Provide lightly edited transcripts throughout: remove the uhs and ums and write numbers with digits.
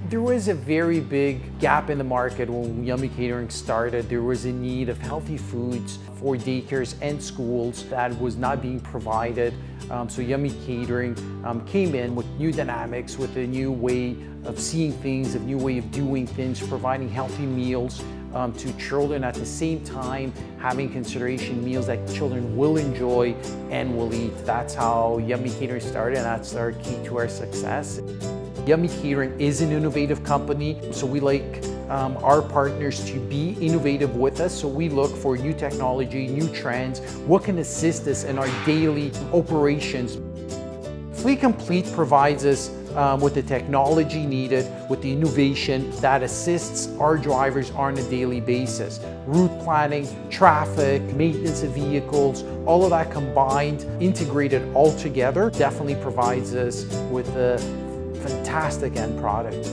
There was a very big gap in the market when Yummy Catering started. There was a need of healthy foods for daycares and schools that was not being provided. So Yummy Catering came in with new dynamics, with a new way of seeing things, a new way of doing things, providing healthy meals to children, at the same time having consideration meals that children will enjoy and will eat. That's how Yummy Catering started, and that's our key to our success. Yummy Catering is an innovative company, so we like our partners to be innovative with us. So we look for new technology, new trends, what can assist us in our daily operations. Fleet Complete provides us with the technology needed, with the innovation that assists our drivers on a daily basis. Route planning, traffic, maintenance of vehicles, all of that combined, integrated all together, definitely provides us with a fantastic end product.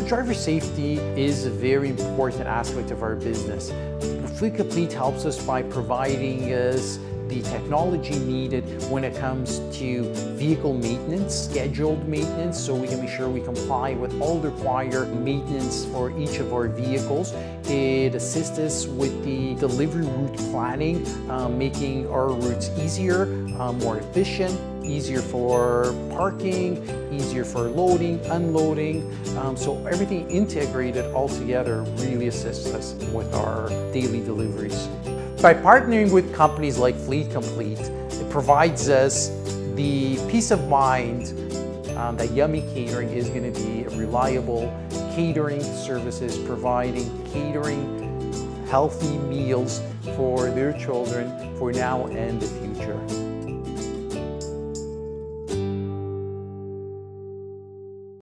Driver safety is a very important aspect of our business. Fleet Complete helps us by providing us the technology needed when it comes to vehicle maintenance, scheduled maintenance, so we can be sure we comply with all the required maintenance for each of our vehicles. It assists us with the delivery route planning, making our routes easier, more efficient, easier for parking, easier for loading, unloading. So everything integrated all together really assists us with our daily deliveries. By partnering with companies like Fleet Complete, it provides us the peace of mind that Yummy Catering is going to be a reliable catering services, providing catering healthy meals for their children for now and the future.